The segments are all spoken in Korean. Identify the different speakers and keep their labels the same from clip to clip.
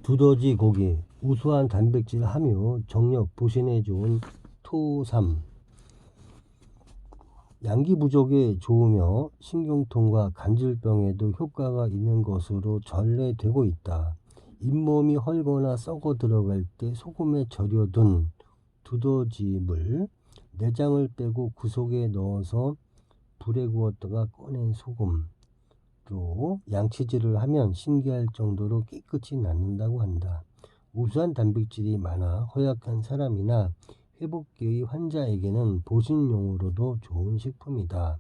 Speaker 1: 두더지 고기, 우수한 단백질 함유, 정력 보신에 좋은 토삼, 양기 부족에 좋으며 신경통과 간질병에도 효과가 있는 것으로 전래되고 있다. 잇몸이 헐거나 썩어 들어갈 때 소금에 절여둔 두더지물, 내장을 빼고 그 속에 넣어서 불에 구웠다가 꺼낸 소금으로 양치질을 하면 신기할 정도로 깨끗이 낫는다고 한다. 우수한 단백질이 많아 허약한 사람이나 회복기의 환자에게는 보신용으로도 좋은 식품이다.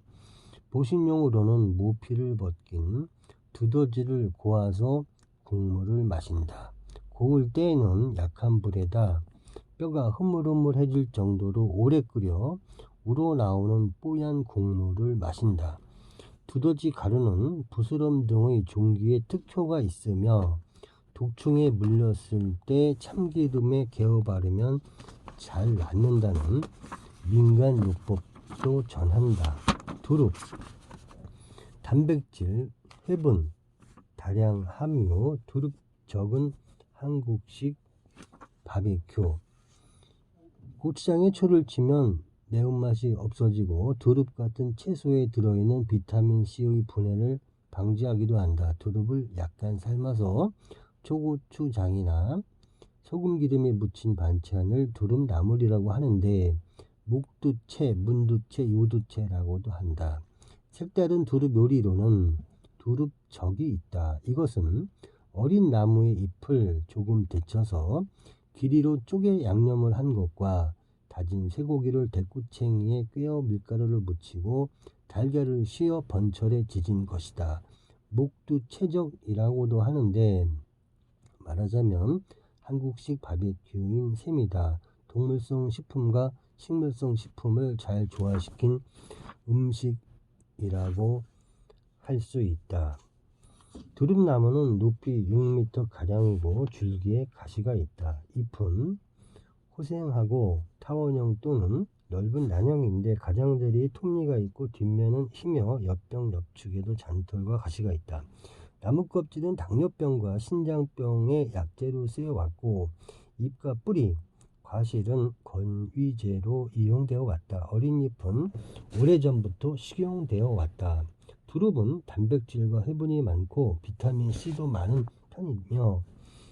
Speaker 1: 보신용으로는 모피를 벗긴 두더지를 고아서 국물을 마신다. 고울 때에는 약한 불에다 뼈가 흐물흐물해질 정도로 오래 끓여 우러나오는 뽀얀 국물을 마신다. 두더지 가루는 부스럼 등의 종기에 특효가 있으며 독충에 물렸을 때 참기름에 개어 바르면 잘 낫는다는 민간 요법도 전한다. 두릅, 단백질, 회분, 다량 함유, 두릅 적은 한국식 바베큐. 고추장에 초를 치면 매운맛이 없어지고 두릅 같은 채소에 들어있는 비타민C의 분해를 방지하기도 한다. 두릅을 약간 삶아서 초고추장이나 소금기름에 묻힌 반찬을 두릅나물이라고 하는데 목두채, 문두채, 요두채라고도 한다. 색다른 두릅 요리로는 두릅젓이 있다. 이것은 어린 나무의 잎을 조금 데쳐서 길이로 쪼개 양념을 한 것과 다진 쇠고기를 대구챙이에 꿰어 밀가루를 묻히고 달걀을 씌어 번철에 지진 것이다. 목두채젓이라고도 하는데 말하자면 한국식 바베큐인 셈이다. 동물성 식품과 식물성 식품을 잘 조화시킨 음식이라고 할 수 있다. 두릅나무는 높이 6m 가량이고 줄기에 가시가 있다. 잎은 호생하고 타원형 또는 넓은 난형인데 가장자리에 톱니가 있고 뒷면은 희며 옆병 옆축에도 잔털과 가시가 있다. 나무 껍질은 당뇨병과 신장병의 약재로 쓰여왔고 잎과 뿌리, 과실은 건위제로 이용되어 왔다. 어린 잎은 오래전부터 식용되어 왔다. 두릅은 단백질과 해분이 많고 비타민C도 많은 편이며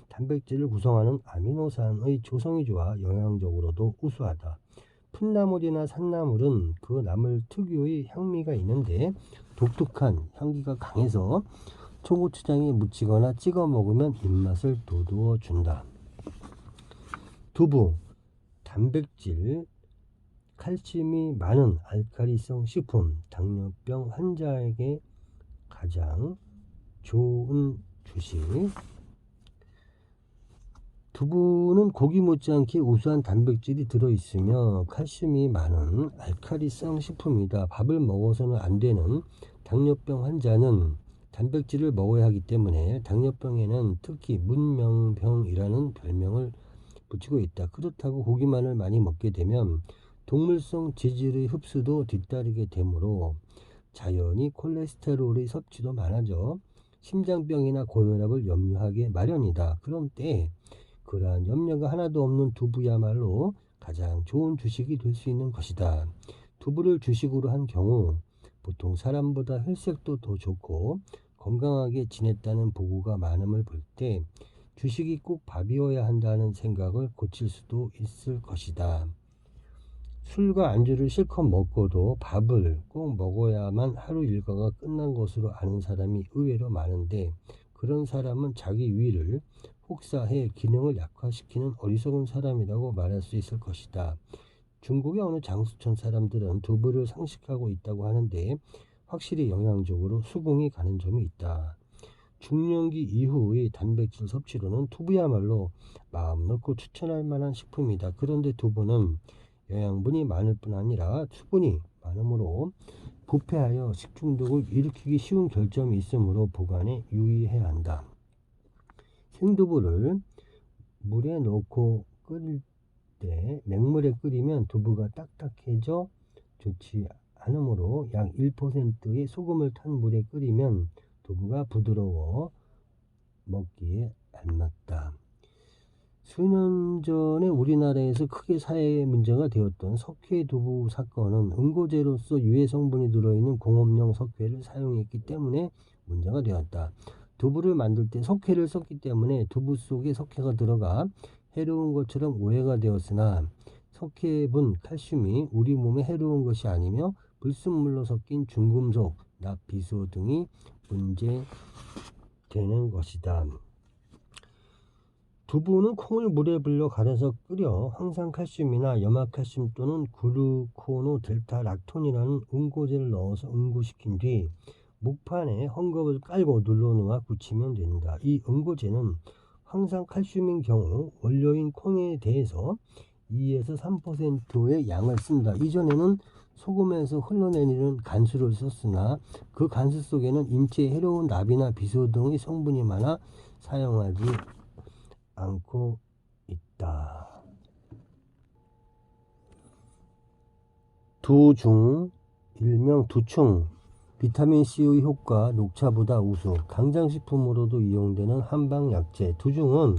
Speaker 1: 단백질을 구성하는 아미노산의 조성이 좋아 영양적으로도 우수하다. 풋나물이나 산나물은 그 나물 특유의 향미가 있는데 독특한 향기가 강해서 초고추장에 묻히거나 찍어 먹으면 입맛을 돋우어 준다. 두부, 단백질, 칼슘이 많은 알칼리성 식품, 당뇨병 환자에게 가장 좋은 주식. 두부는 고기 못지않게 우수한 단백질이 들어있으며 칼슘이 많은 알칼리성 식품이다. 밥을 먹어서는 안 되는 당뇨병 환자는 단백질을 먹어야 하기 때문에 당뇨병에는 특히 문명병이라는 별명을 붙이고 있다. 그렇다고 고기만을 많이 먹게 되면 동물성 지질의 흡수도 뒤따르게 되므로 자연히 콜레스테롤의 섭취도 많아져 심장병이나 고혈압을 염려하게 마련이다. 그런 때 그러한 염려가 하나도 없는 두부야말로 가장 좋은 주식이 될 수 있는 것이다. 두부를 주식으로 한 경우 보통 사람보다 혈색도 더 좋고 건강하게 지냈다는 보고가 많음을 볼 때 주식이 꼭 밥이어야 한다는 생각을 고칠 수도 있을 것이다. 술과 안주를 실컷 먹고도 밥을 꼭 먹어야만 하루 일과가 끝난 것으로 아는 사람이 의외로 많은데 그런 사람은 자기 위를 혹사해 기능을 약화시키는 어리석은 사람이라고 말할 수 있을 것이다. 중국의 어느 장수촌 사람들은 두부를 상식하고 있다고 하는데 확실히 영양적으로 수긍이 가는 점이 있다. 중년기 이후의 단백질 섭취로는 두부야말로 마음 놓고 추천할 만한 식품이다. 그런데 두부는 영양분이 많을 뿐 아니라 수분이 많으므로 부패하여 식중독을 일으키기 쉬운 결점이 있으므로 보관에 유의해야 한다. 생두부를 물에 넣고 끓일 때 맹물에 끓이면 두부가 딱딱해져 좋지 않으므로 약 1%의 소금을 탄 물에 끓이면 두부가 부드러워 먹기에 알맞다. 수년 전에 우리나라에서 크게 사회 문제가 되었던 석회 두부 사건은 응고제로서 유해 성분이 들어있는 공업용 석회를 사용했기 때문에 문제가 되었다. 두부를 만들 때 석회를 썼기 때문에 두부 속에 석회가 들어가 해로운 것처럼 오해가 되었으나 석회분 칼슘이 우리 몸에 해로운 것이 아니며 불순물로 섞인 중금속, 납비소 등이 문제되는 것이다. 두부는 콩을 물에 불려 갈아서 끓여 황산칼슘이나 염화칼슘 또는 글루코노델타락톤이라는 응고제를 넣어서 응고시킨 뒤 목판에 헝겊을 깔고 눌러놓아 굳히면 된다. 이 응고제는 황산칼슘인 경우 원료인 콩에 대해서 2에서 3%의 양을 쓴다. 이전에는 소금에서 흘러내리는 간수를 썼으나 그 간수 속에는 인체에 해로운 납이나 비소 등의 성분이 많아 사용하지 않고 있다. 두중, 일명 두충, 비타민C의 효과 녹차보다 우수, 강장식품으로도 이용되는 한방약재. 두중은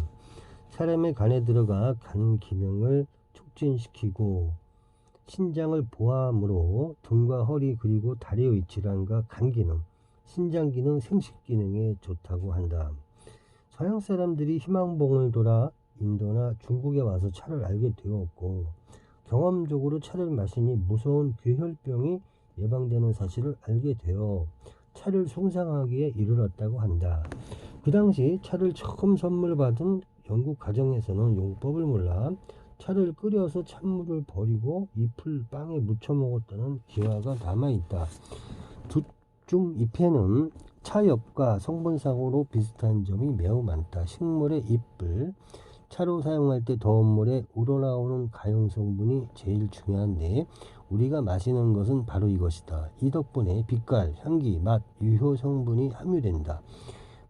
Speaker 1: 사람의 간에 들어가 간 기능을 촉진시키고 신장을 보호하므로 등과 허리 그리고 다리의 질환과 간 기능, 신장 기능, 생식 기능에 좋다고 한다. 서양 사람들이 희망봉을 돌아 인도나 중국에 와서 차를 알게 되었고 경험적으로 차를 마시니 무서운 괴혈병이 예방되는 사실을 알게 되어 차를 숭상하기에 이르렀다고 한다. 그 당시 차를 처음 선물 받은 영국 가정에서는 용법을 몰라 차를 끓여서 찬물을 버리고 잎을 빵에 묻혀 먹었다는 기화가 남아있다. 두중 잎에는 차엽과 성분상으로 비슷한 점이 매우 많다. 식물의 잎을 차로 사용할 때 더운 물에 우러나오는 가용 성분이 제일 중요한데 우리가 마시는 것은 바로 이것이다. 이 덕분에 빛깔, 향기, 맛, 유효 성분이 함유된다.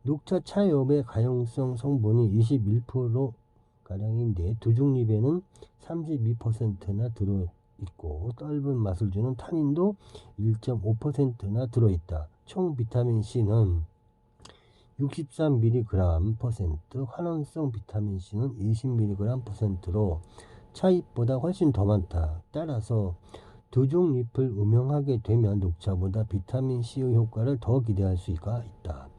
Speaker 1: 녹차 차엽의 가용성 성분이 21%가량인데 두중잎에는 32%나 들어있고 떫은 맛을 주는 타닌도 1.5%나 들어있다. 총 비타민C는 63mg%, 환원성 비타민C는 20mg%로 차잎보다 훨씬 더 많다. 따라서 두중잎을 음용하게 되면 녹차보다 비타민C의 효과를 더 기대할 수가 있다.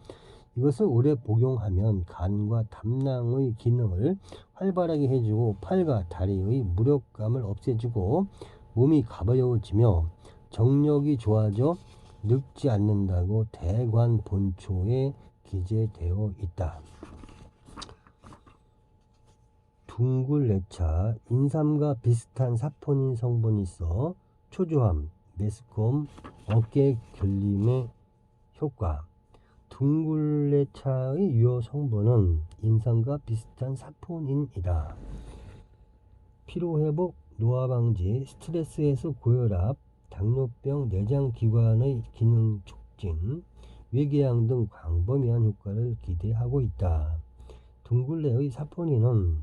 Speaker 1: 이것을 오래 복용하면 간과 담낭의 기능을 활발하게 해주고 팔과 다리의 무력감을 없애주고 몸이 가벼워지며 정력이 좋아져 늙지 않는다고 대관본초에 기재되어 있다. 둥글레차, 인삼과 비슷한 사포닌 성분이 있어 초조함, 메스꺼움, 어깨 결림의 효과. 둥글레차의 유효 성분은 인삼과 비슷한 사포닌이다. 피로회복, 노화방지, 스트레스 해소, 고혈압, 당뇨병, 내장기관의 기능 촉진, 외궤양 등 광범위한 효과를 기대하고 있다. 둥글레의 사포닌은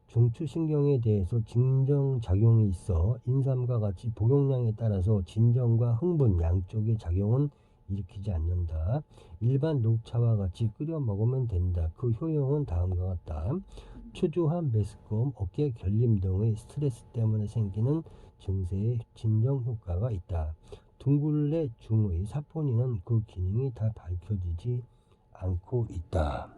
Speaker 1: 중추신경에 대해서 진정작용이 있어 인삼과 같이 복용량에 따라서 진정과 흥분 양쪽의 작용은 일으키지 않는다. 일반 녹차와 같이 끓여 먹으면 된다. 그 효용은 다음과 같다. 초조함, 메스꺼움, 어깨 결림 등의 스트레스 때문에 생기는 증세에 진정 효과가 있다. 둥글레 중의 사포닌은 그 기능이 다 밝혀지지 않고 있다.